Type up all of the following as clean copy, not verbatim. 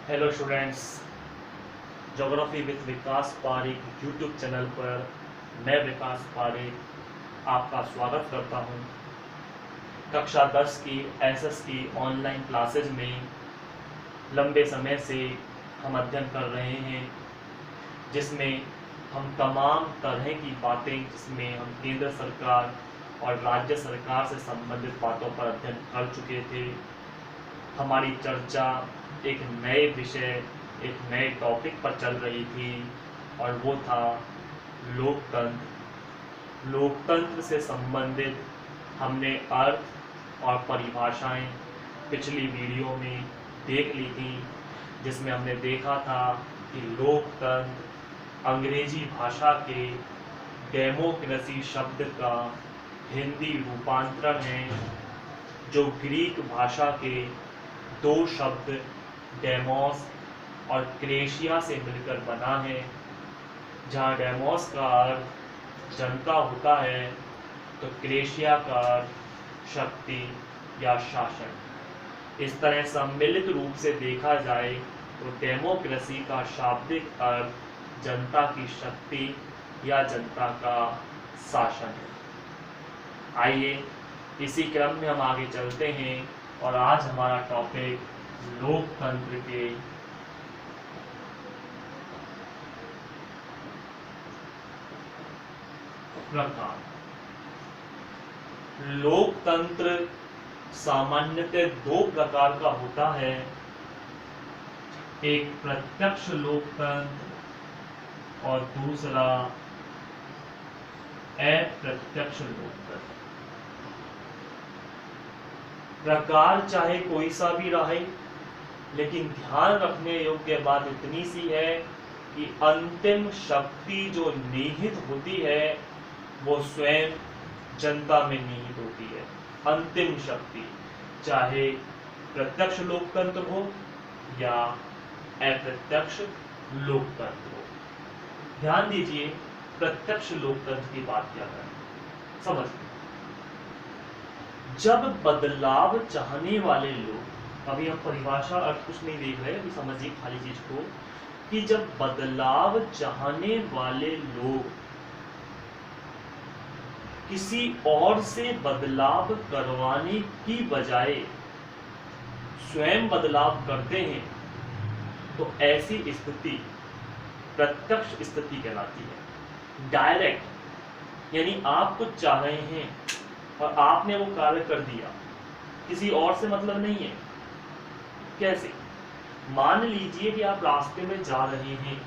Hello students, geography with Vikas Pareek YouTube channel पर मैं विकास पारिक आपका स्वागत करता हूं। कक्षा 10 की एसएस की ऑनलाइन क्लासेज में लंबे समय से हम अध्ययन कर रहे हैं, जिसमें हम तमाम तरह की बातें जिसमें हम केंद्र सरकार और राज्य सरकार से संबंधित बातों पर अध्ययन कर चुके थे। हमारी चर्चा एक नए विषय, एक नए टॉपिक पर चल रही थी और वो था लोकतंत्र। लोकतंत्र से संबंधित हमने अर्थ और परिभाषाएं पिछली वीडियो में देख ली थी, जिसमें हमने देखा था कि लोकतंत्र अंग्रेजी भाषा के डेमोक्रेसी शब्द का हिंदी रूपांतरण है, जो ग्रीक भाषा के दो शब्द डेमोस और क्रेशिया से मिलकर बना है। जहाँ डेमोस का अर्थ जनता होता है तो क्रेशिया का अर्थ शक्ति या शासन। इस तरह सम्मिलित रूप से देखा जाए तो डेमोक्रेसी का शाब्दिक अर्थ जनता की शक्ति या जनता का शासन है। आइए इसी क्रम में हम आगे चलते हैं और आज हमारा टॉपिक लोकतंत्र के प्रकार। लोकतंत्र सामान्यतः दो प्रकार का होता है, एक प्रत्यक्ष लोकतंत्र और दूसरा अप्रत्यक्ष लोकतंत्र। प्रकार चाहे कोई सा भी रहे, लेकिन ध्यान रखने योग्य बात इतनी सी है कि अंतिम शक्ति जो निहित होती है वो स्वयं जनता में निहित होती है। अंतिम शक्ति चाहे प्रत्यक्ष लोकतंत्र हो या अप्रत्यक्ष लोकतंत्र हो। ध्यान दीजिए, प्रत्यक्ष लोकतंत्र की बात क्या करें, समझिए। जब बदलाव चाहने वाले लोग, अभी हम परिभाषा अर्थ कुछ नहीं देख रहे, अभी समझिए खाली चीज को, कि जब बदलाव चाहने वाले लोग किसी और से बदलाव करवाने की बजाय स्वयं बदलाव करते हैं, तो ऐसी स्थिति प्रत्यक्ष स्थिति कहलाती है। डायरेक्ट यानी आप कुछ चाह रहे हैं और आपने वो कार्य कर दिया, किसी और से मतलब नहीं है। कैसे? मान लीजिए कि आप रास्ते में जा रहे हैं,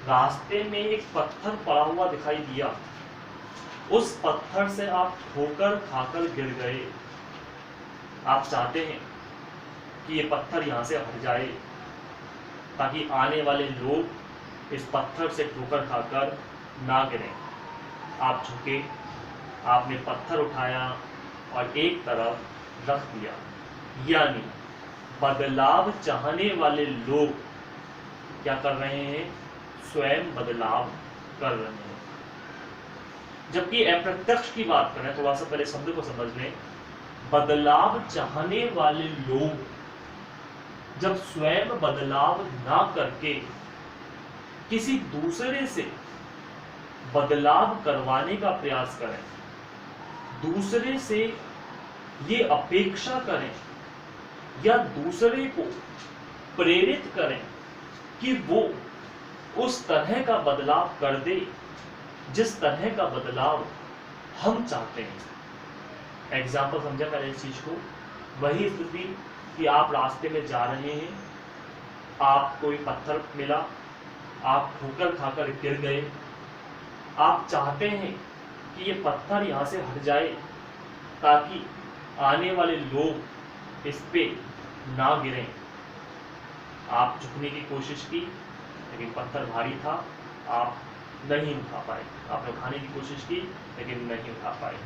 रास्ते में एक पत्थर पड़ा हुआ दिखाई दिया, उस पत्थर से आप ठोकर खाकर गिर गए। आप चाहते हैं कि ये पत्थर यहां से हट जाए ताकि आने वाले लोग इस पत्थर से ठोकर खाकर ना गिरें। आप झुके, आपने पत्थर उठाया और एक तरफ रख दिया। यानी बदलाव चाहने वाले लोग क्या कर रहे हैं? स्वयं बदलाव कर रहे हैं। जबकि अप्रत्यक्ष की बात करें, थोड़ा सा पहले शब्द को समझ लें। बदलाव चाहने वाले लोग जब स्वयं बदलाव ना करके किसी दूसरे से बदलाव करवाने का प्रयास करें, दूसरे से ये अपेक्षा करें या दूसरे को प्रेरित करें कि वो उस तरह का बदलाव कर दे जिस तरह का बदलाव हम चाहते हैं। एग्जाम्पल समझा करें इस चीज को। वही स्थिति कि आप रास्ते में जा रहे हैं, आप कोई पत्थर मिला, आप ठोकर खाकर गिर गए। आप चाहते हैं कि ये पत्थर यहाँ से हट जाए ताकि आने वाले लोग इस पे ना गिरें। आप झुकने की कोशिश की, लेकिन पत्थर भारी था, आप नहीं उठा पाए। आपने उठाने की कोशिश की, लेकिन नहीं उठा पाए।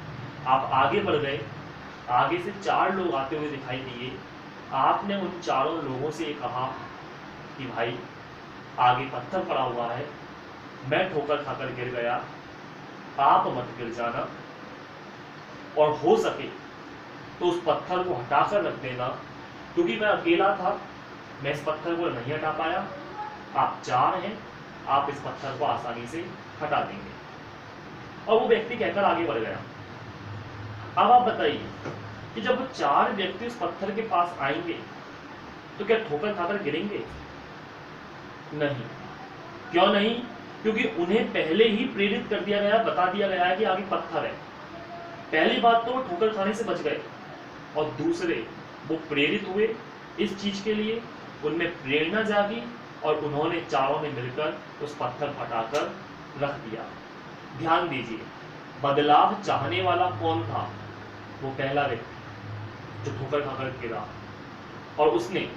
आप आगे बढ़ गए, आगे से 4 लोग आते हुए दिखाई दिए। आपने उन चारों लोगों से कहा कि भाई आगे पत्थर पड़ा हुआ है, मैं ठोकर खाकर गिर गया, आप मत गिर जाना, और हो सके तो उस पत्थर को हटाकर रख देना, क्योंकि मैं अकेला था मैं इस पत्थर को नहीं हटा पाया, आप 4 हैं, आप इस पत्थर को आसानी से हटा देंगे। और वो व्यक्ति कहकर आगे बढ़ गया। अब आप बताइए कि जब वो 4 व्यक्ति उस पत्थर के पास आएंगे तो क्या ठोकर खाकर गिरेंगे? नहीं। क्यों नहीं? क्योंकि उन्हें पहले ही प्रेरित कर दिया गया, बता दिया गया है कि आगे पत्थर है। पहली बात तो वो ठोकर खाने से बच गए, और दूसरे वो प्रेरित हुए इस चीज के लिए, उनमें प्रेरणा जागी और उन्होंने चारों ने मिलकर उस पत्थर हटाकर रख दिया। ध्यान दीजिए, बदलाव चाहने वाला कौन था? वो पहला व्यक्ति जो ठोकर खाकर गिरा, और उसने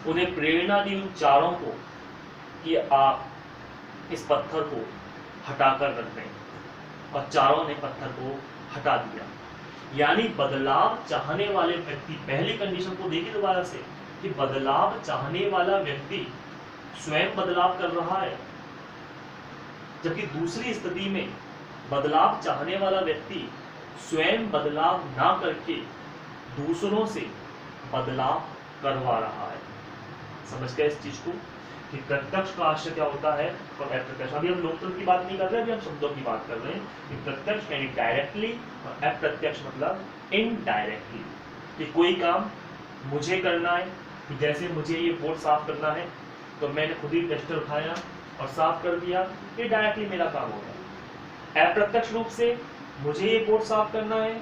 उन्हें प्रेरणा दी उन चारों को कि आप इस पत्थर को हटाकर रख दें, और चारों ने पत्थर को हटा दिया। यानी बदलाव चाहने वाले व्यक्ति, पहली कंडीशन को देखिए दोबारा से, कि बदलाव चाहने वाला व्यक्ति स्वयं बदलाव कर रहा है, जबकि दूसरी स्थिति में बदलाव चाहने वाला व्यक्ति स्वयं बदलाव ना करके दूसरों से बदलाव करवा रहा है। समझ गए इस चीज को कि प्रत्यक्ष का आशय क्या होता है और अप्रत्यक्ष। अभी हम लोकतंत्र की बात नहीं कर रहे, अभी हम शब्दों की बात कर रहे हैं कि प्रत्यक्ष यानी डायरेक्टली और अप्रत्यक्ष मतलब इनडायरेक्टली। कि कोई काम मुझे करना है, कि जैसे मुझे ये बोर्ड साफ करना है तो मैंने खुद ही डस्टर उठाया और साफ कर दिया, ये डायरेक्टली मेरा काम होगा। अप्रत्यक्ष रूप से मुझे ये बोर्ड साफ करना है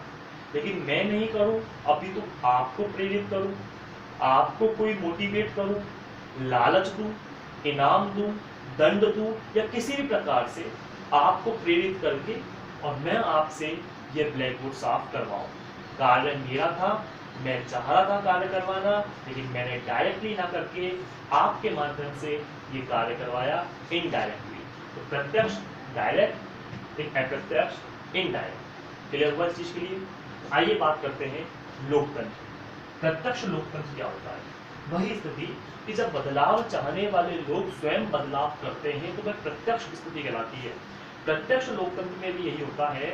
लेकिन मैं नहीं करूं, अभी तो आपको प्रेरित करूं, आपको कोई मोटिवेट करूं, लालच दूं, इनाम दूं, दंड दूं, या किसी भी प्रकार से आपको प्रेरित करके और मैं आपसे ये ब्लैक बोर्ड साफ करवाऊं। कार्य मेरा था, मैं चाह रहा था कार्य करवाना, लेकिन मैंने डायरेक्टली ना करके आपके माध्यम से ये कार्य करवाया इनडायरेक्टली। तो प्रत्यक्ष डायरेक्ट, एक अप्रत्यक्ष इनडायरेक्ट। क्लियर हुआ इस चीज के लिए? आइए बात करते हैं लोकतंत्र। प्रत्यक्ष लोकतंत्र क्या होता है? वही स्थिति कि जब बदलाव चाहने वाले लोग स्वयं बदलाव करते हैं तो वह प्रत्यक्ष स्थिति कहलाती है। प्रत्यक्ष लोकतंत्र में भी यही होता है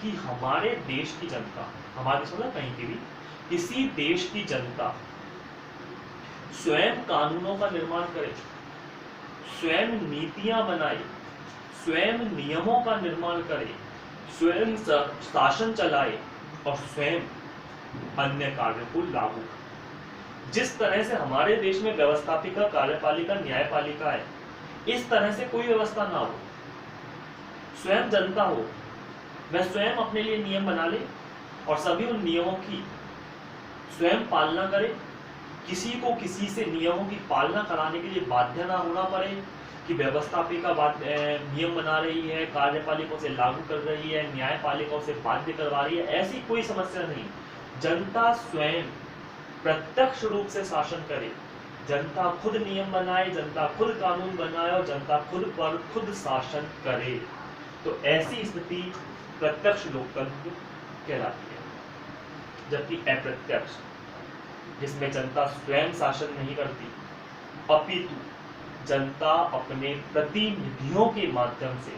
कि हमारे देश की जनता, हमारे देश मतलब कहीं की भी, किसी देश की जनता स्वयं कानूनों का निर्माण करे, स्वयं नीतियां बनाए, स्वयं नियमों का निर्माण करे, स्वयं शासन चलाए और स्वयं अन्य कार्य को लागू करे। जिस तरह से हमारे देश में व्यवस्थापिका, कार्यपालिका, न्यायपालिका है, इस तरह से कोई व्यवस्था ना हो, स्वयं जनता हो, वह स्वयं अपने लिए नियम बना ले और सभी उन नियमों की स्वयं पालना करे। किसी को किसी से नियमों की पालना कराने के लिए बाध्य ना होना पड़े कि व्यवस्थापिका नियम बना रही है, कार्यपालिकाओं से लागू कर रही है, न्यायपालिकाओं से बाध्य करवा रही है, ऐसी कोई समस्या नहीं। जनता स्वयं प्रत्यक्ष रूप से शासन करे, जनता खुद नियम बनाए, जनता खुद कानून बनाए और जनता खुद पर खुद शासन करे, तो ऐसी स्थिति प्रत्यक्ष लोकतंत्र कहलाती है। जबकि अप्रत्यक्ष, जिसमें जनता स्वयं शासन नहीं करती, अपितु जनता अपने प्रतिनिधियों के माध्यम से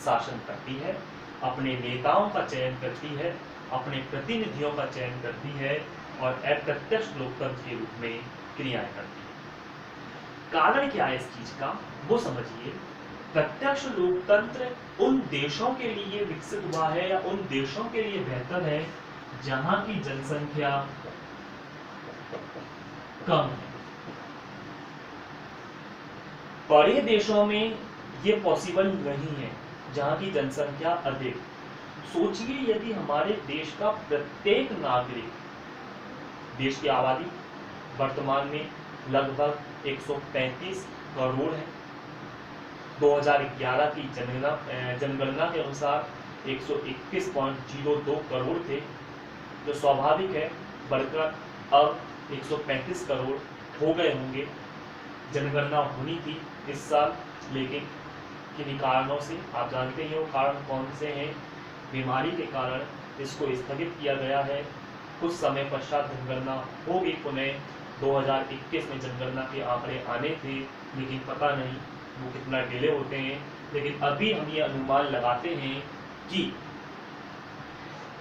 शासन करती है, अपने नेताओं का चयन करती है, अपने प्रतिनिधियों का चयन करती है और अप्रत्यक्ष लोकतंत्र के रूप में क्रियाएं करती है। कारण क्या है इस चीज का वो समझिए। प्रत्यक्ष लोकतंत्र उन देशों के लिए विकसित हुआ है या उन देशों के लिए बेहतर है जहां की जनसंख्या कम है। बड़े देशों में ये पॉसिबल नहीं है जहां की जनसंख्या अधिक। सोचिए यदि हमारे देश का प्रत्येक नागरिक, देश की आबादी वर्तमान में लगभग 135 करोड़ है। 2011 की जनगणना के अनुसार 121.02 करोड़ थे, जो स्वाभाविक है बढ़कर अब 135 करोड़ हो गए होंगे। जनगणना होनी थी इस साल, लेकिन किन्हीं कारणों से, आप जानते ही हो कारण कौन से हैं, बीमारी के कारण इसको स्थगित किया गया है। कुछ समय पश्चात जनगणना होगी पुनः। 2021 में जनगणना के आंकड़े आने थे, लेकिन पता नहीं वो कितना डिले होते हैं। लेकिन अभी हम ये अनुमान लगाते हैं कि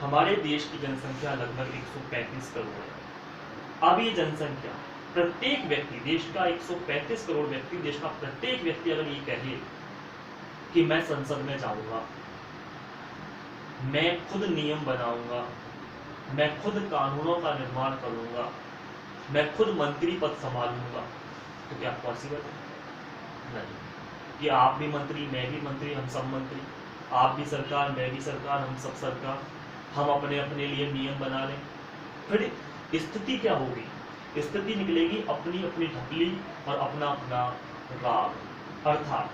हमारे देश की जनसंख्या लगभग 135 करोड़ है। अब ये जनसंख्या प्रत्येक व्यक्ति, देश का 135 करोड़ व्यक्ति, देश का प्रत्येक व्यक्ति अगर ये कहे कि मैं संसद में जाऊंगा, मैं खुद नियम बनाऊंगा, मैं खुद कानूनों का निर्माण करूंगा, मैं खुद मंत्री पद संभालूंगा, तो क्या पॉसिबल है? नहीं। कि आप भी मंत्री, मैं भी मंत्री, हम सब मंत्री, आप भी सरकार, मैं भी सरकार, हम सब सरकार, हम अपने अपने लिए नियम बना लें, फिर स्थिति क्या होगी? स्थिति निकलेगी अपनी अपनी ढपली और अपना अपना राग। अर्थात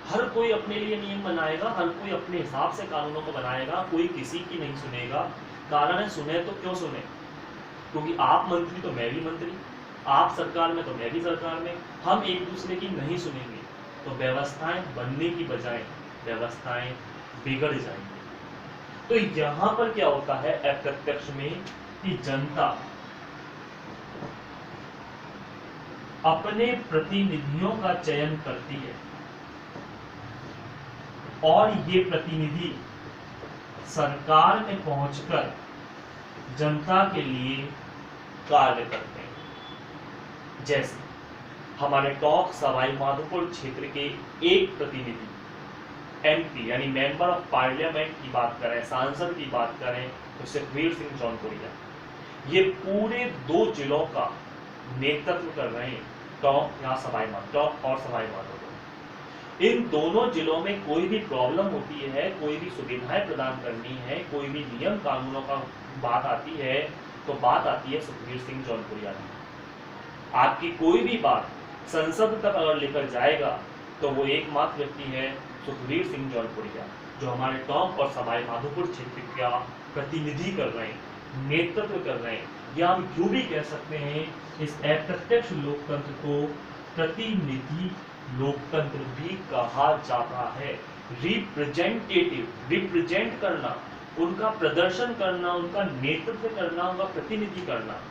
हर कोई अपने लिए नियम बनाएगा, हर कोई अपने हिसाब से कानूनों को बनाएगा, कोई किसी की नहीं सुनेगा। कारण है, सुने तो क्यों सुने? क्योंकि आप मंत्री तो मैं भी मंत्री, आप सरकार में तो मैं भी सरकार में, हम एक दूसरे की नहीं सुनेंगे, तो व्यवस्थाएं बनने की बजाय व्यवस्थाएं बिगड़ जाएंगी। तो यहां पर क्या होता है अप्रत्यक्ष में, कि जनता अपने प्रतिनिधियों का चयन करती है और ये प्रतिनिधि सरकार में पहुंचकर जनता के लिए कार्य करते हैं। जैसे हमारे टॉक सवाई माधोपुर क्षेत्र के एक प्रतिनिधि एमपी यानी मेंबर ऑफ पार्लियामेंट की बात करें, सांसद की बात करें, तो सुखबीर सिंह जौनपुरिया ये पूरे 2 जिलों का नेतृत्व कर रहे हैं, टॉक या टॉक और सवाई माधोपुर। इन दोनों जिलों में कोई भी प्रॉब्लम होती है, कोई भी सुविधाएं प्रदान करनी है, कोई भी नियम कानूनों का बात आती है, तो बात आती है सुखबीर सिंह जौनपुरिया की। आपकी कोई भी बात संसद तक अगर लेकर जाएगा तो वो एकमात्र व्यक्ति है सुखबीर सिंह जौनपुरिया, जो हमारे टॉक और सवाई माधोपुर क्षेत्र का प्रतिनिधि कर रहे हैं, नेतृत्व कर रहे हैं, या हम यूं भी कह सकते हैं इस अप्रत्यक्ष लोकतंत्र को प्रतिनिधि लोकतंत्र भी कहा जाता है। रिप्रेजेंटेटिव, रिप्रेजेंट करना, उनका प्रदर्शन करना, उनका नेतृत्व करना, उनका प्रतिनिधि करना।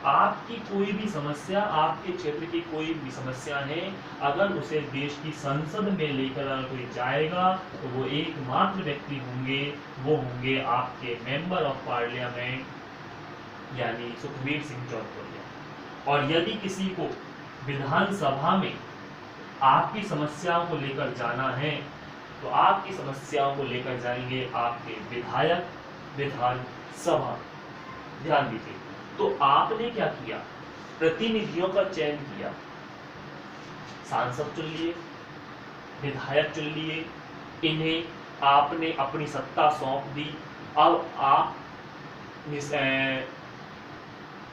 आपकी कोई भी समस्या, आपके क्षेत्र की कोई भी समस्या है, अगर उसे देश की संसद में लेकर अगर कोई जाएगा तो वो एकमात्र व्यक्ति होंगे, वो होंगे आपके मेंबर ऑफ पार्लियामेंट यानी सुखबीर सिंह जौनपुरिया। और यदि किसी को विधानसभा में आपकी समस्याओं को लेकर जाना है तो आपकी समस्याओं को लेकर जाएंगे आपके विधायक विधानसभा। ध्यान दीजिए, तो आपने क्या किया? प्रतिनिधियों का चयन किया, सांसद चुन लिए, विधायक चुन लिए, इन्हें आपने अपनी सत्ता सौंप दी। अब आप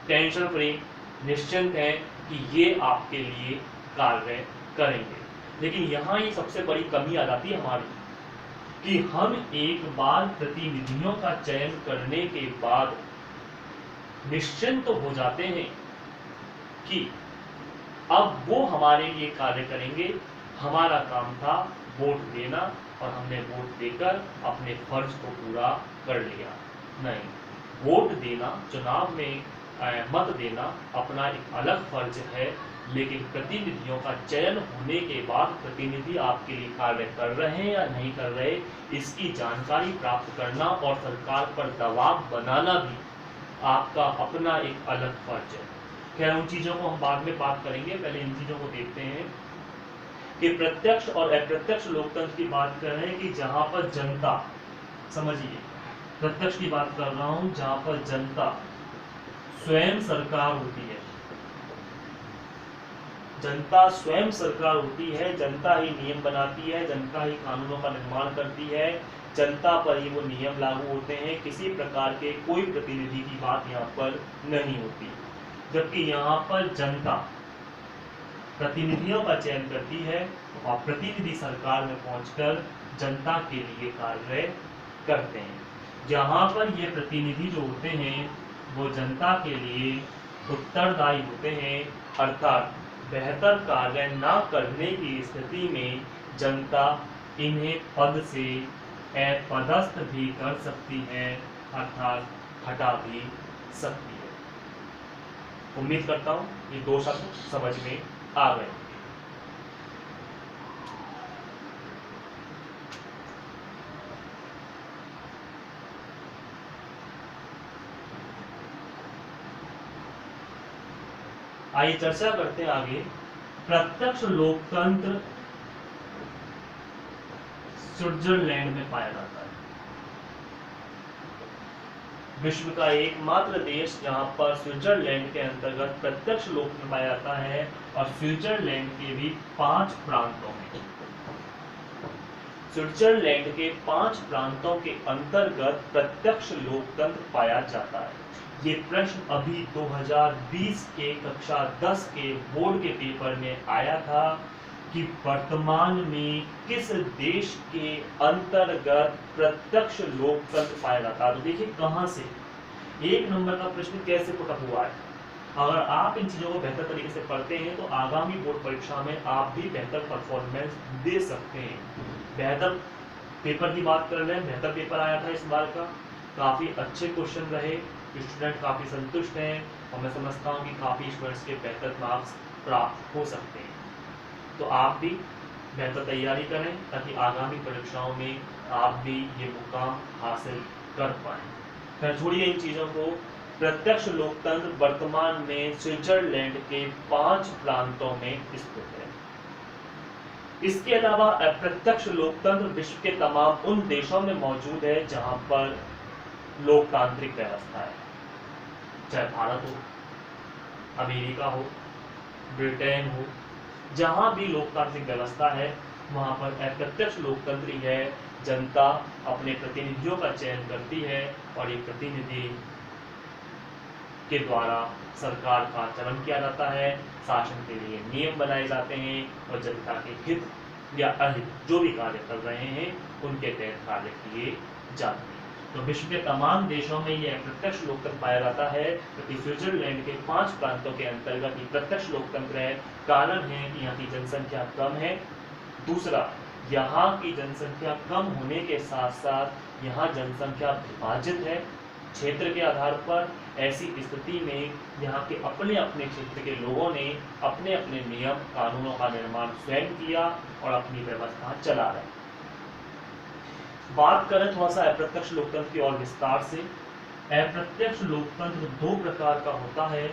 टेंशन फ्री, निश्चिंत हैं कि ये आपके लिए कार्य करेंगे। लेकिन यहाँ ये सबसे बड़ी कमी आ जाती है हमारी, कि हम एक बार प्रतिनिधियों का चयन करने के बाद निश्चिंत हो जाते हैं कि अब वो हमारे लिए कार्य करेंगे। हमारा काम था वोट देना और हमने वोट देकर अपने फर्ज को पूरा कर लिया। नहीं, वोट देना, चुनाव में मत देना अपना एक अलग फर्ज है, लेकिन प्रतिनिधियों का चयन होने के बाद प्रतिनिधि आपके लिए कार्य कर रहे हैं या नहीं कर रहे, इसकी जानकारी प्राप्त करना और सरकार पर दबाव बनाना भी आपका अपना एक अलग फर्ज है। खैर, उन चीज़ों को हम बाद में बात करेंगे, पहले इन चीज़ों को देखते हैं कि प्रत्यक्ष और अप्रत्यक्ष लोकतंत्र की बात कर रहे हैं कि जहां पर जनता, समझिए प्रत्यक्ष की बात कर रहा हूं, जहां पर जनता स्वयं सरकार होती है, जनता स्वयं सरकार होती है, जनता ही नियम बनाती है, जनता ही कानूनों का निर्माण करती है, जनता पर ही वो नियम लागू होते हैं, किसी प्रकार के कोई प्रतिनिधि की बात यहाँ पर नहीं होती। जबकि यहाँ पर जनता प्रतिनिधियों का चयन करती है और प्रतिनिधि सरकार में पहुंचकर जनता के लिए कार्य करते हैं। यहाँ पर ये प्रतिनिधि जो होते हैं वो जनता के लिए उत्तरदायी होते हैं, अर्थात बेहतर कार्य न करने की स्थिति में जनता इन्हें पद से अपदस्थ भी कर सकती है, अर्थात हटा भी सकती है। उम्मीद करता हूं ये 2 शब्द समझ में आ गए। आइए चर्चा करते हैं आगे। प्रत्यक्ष लोकतंत्र स्विट्जरलैंड में पाया जाता है। विश्व का एकमात्र देश जहां पर स्विट्जरलैंड के अंतर्गत प्रत्यक्ष लोकतंत्र पाया जाता है, और स्विट्जरलैंड के भी 5 प्रांतों में, स्विट्जरलैंड के 5 प्रांतों के अंतर्गत प्रत्यक्ष लोकतंत्र पाया जाता है। ये प्रश्न अभी 2020 के कक्षा 10 के बोर्ड के पेपर में आया था कि वर्तमान में किस देश के अंतर्गत प्रत्यक्ष लोकतंत्र पाया जाता है। तो देखिए कहां से 1 नंबर का प्रश्न कैसे पुटअप हुआ है। अगर आप इन चीजों को बेहतर तरीके से पढ़ते हैं तो आगामी बोर्ड परीक्षा में आप भी बेहतर परफॉर्मेंस दे सकते हैं। बेहतर पेपर की बात कर रहे हैं, बेहतर पेपर आया था इस बार का, काफी अच्छे क्वेश्चन रहे, स्टूडेंट काफी संतुष्ट हैं, और मैं समझता हूँ कि काफी स्टूडेंट्स के बेहतर मार्क्स प्राप्त हो सकते हैं। तो आप भी बेहतर तैयारी करें ताकि आगामी परीक्षाओं में आप भी ये मुकाम हासिल कर पाएं। खैर छोड़िए इन चीजों को। प्रत्यक्ष लोकतंत्र वर्तमान में स्विट्जरलैंड के 5 प्रांतों में स्थित है। इसके अलावा अप्रत्यक्ष लोकतंत्र विश्व के तमाम उन देशों में मौजूद है जहां पर लोकतांत्रिक व्यवस्था है, चाहे भारत हो, अमेरिका हो, ब्रिटेन हो, जहां भी लोकतांत्रिक व्यवस्था है वहां पर अप्रत्यक्ष लोकतंत्र ही है। जनता अपने प्रतिनिधियों का चयन करती है और ये प्रतिनिधि के द्वारा सरकार का चयन किया जाता है, शासन के लिए नियम बनाए जाते हैं और जनता के हित या अहित जो भी कार्य कर रहे हैं उनके तहत कार्य किए जाते हैं। तो विश्व के तमाम देशों में ये अप्रत्यक्ष लोकतंत्र पाया जाता है, क्योंकि स्विट्जरलैंड के 5 प्रांतों के अंतर्गत ये प्रत्यक्ष लोकतंत्र है। कारण है कि यहाँ की जनसंख्या कम है। दूसरा, यहाँ की जनसंख्या कम होने के साथ साथ यहाँ जनसंख्या विभाजित है क्षेत्र के आधार पर। ऐसी स्थिति में यहाँ के अपने अपने क्षेत्र के लोगों ने अपने अपने नियम कानूनों का निर्माण स्वयं किया और अपनी व्यवस्था चला रहे। बात करें थोड़ा सा अप्रत्यक्ष लोकतंत्र की और विस्तार से। अप्रत्यक्ष लोकतंत्र 2 प्रकार का होता है,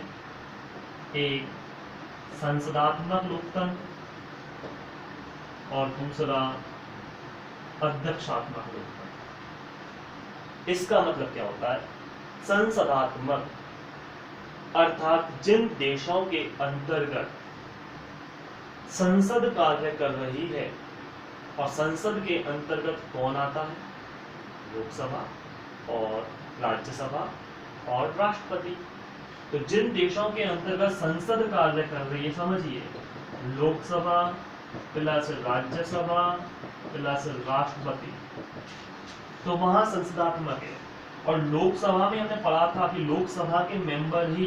एक संसदात्मक लोकतंत्र और दूसरा अध्यक्षात्मक लोकतंत्र। इसका मतलब क्या होता है? संसदात्मक अर्थात जिन देशों के अंतर्गत संसद कार्य कर रही है, और संसद के अंतर्गत कौन आता है? लोकसभा और राज्यसभा और राष्ट्रपति। तो जिन देशों के अंतर्गत संसद कार्य कर रही है, समझिए लोकसभा प्लस राज्यसभा प्लस राष्ट्रपति, तो वहां संसदात्मक है। और लोकसभा में हमने पढ़ा था कि लोकसभा के मेंबर ही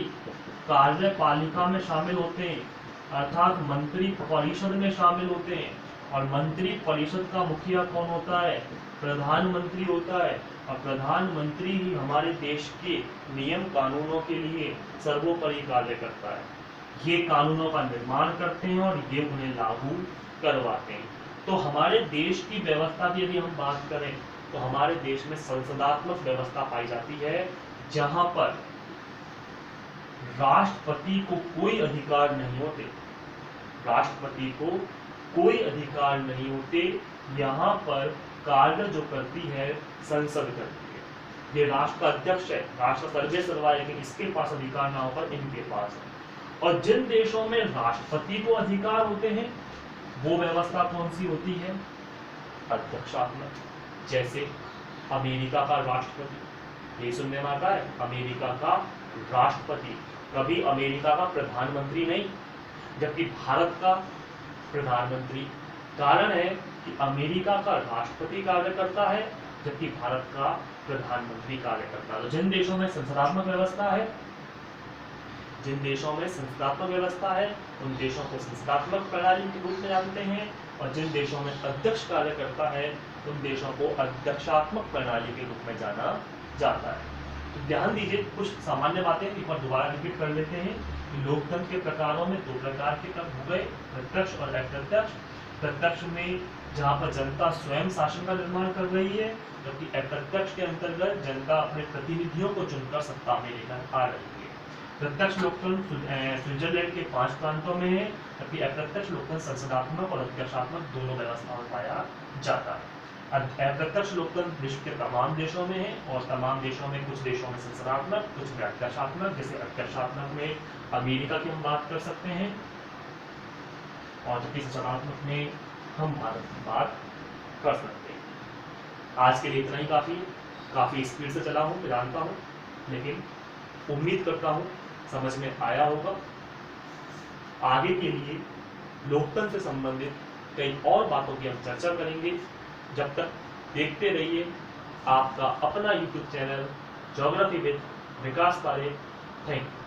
कार्यपालिका में शामिल होते हैं, अर्थात मंत्री परिषद में शामिल होते हैं। और मंत्री परिषद का मुखिया कौन होता है? प्रधानमंत्री होता है। और प्रधानमंत्री ही हमारे देश के नियम कानूनों के लिए सर्वोपरि कार्य करता है। ये कानूनों का निर्माण करते हैं और ये उन्हें लागू करवाते हैं। तो हमारे देश की व्यवस्था की यदि हम बात करें तो हमारे देश में संसदात्मक व्यवस्था पाई जाती है, जहां पर राष्ट्रपति को कोई अधिकार नहीं होते। राष्ट्रपति को कोई अधिकार नहीं होते। यहाँ पर कार्य जो करती है संसद करती है। ये राष्ट्र का अध्यक्ष है, राष्ट्र सर्वे सर्वा, लेकिन इसके पास अधिकार ना होकर इनके पास है। और जिन देशों में राष्ट्रपति को अधिकार होते हैं वो व्यवस्था कौन सी होती है? अध्यक्षात्मक। जैसे अमेरिका का राष्ट्रपति, ये सुनने में आता है, अमेरिका का राष्ट्रपति, कभी अमेरिका का प्रधानमंत्री नहीं, जबकि भारत का प्रधानमंत्री। कारण है कि अमेरिका का राष्ट्रपति कार्य करता है जबकि भारत का प्रधानमंत्री कार्य करता है। तो जिन देशों में संसदात्मक व्यवस्था है, जिन देशों में संसदात्मक व्यवस्था है उन देशों को संसदात्मक प्रणाली के रूप में जानते हैं, और जिन देशों में अध्यक्ष कार्य करता है उन देशों को अध्यक्षात्मक प्रणाली के रूप में जाना जाता है। तो ध्यान दीजिए, कुछ सामान्य बातें एक बार दोबारा रिपीट कर लेते हैं। लोकतंत्र के प्रकारों में 2 प्रकार के तब हो गए, प्रत्यक्ष और अप्रत्यक्ष। प्रत्यक्ष में जहां पर जनता स्वयं शासन का निर्माण कर रही है, जबकि अप्रत्यक्ष के अंतर्गत जनता अपने प्रतिनिधियों को चुनकर सत्ता में लेकर आ रही है। प्रत्यक्ष लोकतंत्र स्विट्जरलैंड के 5 प्रांतों में है, जबकि अप्रत्यक्ष लोकतंत्र संसदात्मक और अध्यक्षात्मक दोनों व्यवस्थाओं में पाया जाता है। अप्रत्यक्ष लोकतंत्र विश्व के तमाम देशों में है, और तमाम देशों में कुछ देशों में संसदात्मक, कुछ में अध्यक्षात्मक। जैसे अध्यक्षात्मक में अमेरिका की हम बात कर सकते हैं, और जबकि संसदात्मक में हम भारत की बात कर सकते हैं। आज के लिए इतना ही काफ़ी है। काफ़ी स्पीड से चला हूँ, मैं जानता हूँ, लेकिन उम्मीद करता हूँ समझ में आया होगा। आगे के लिए लोकतंत्र से संबंधित कई और बातों की हम चर्चा करेंगे। जब तक देखते रहिए आपका अपना YouTube channel geography with Vikas Parekh. Thank you.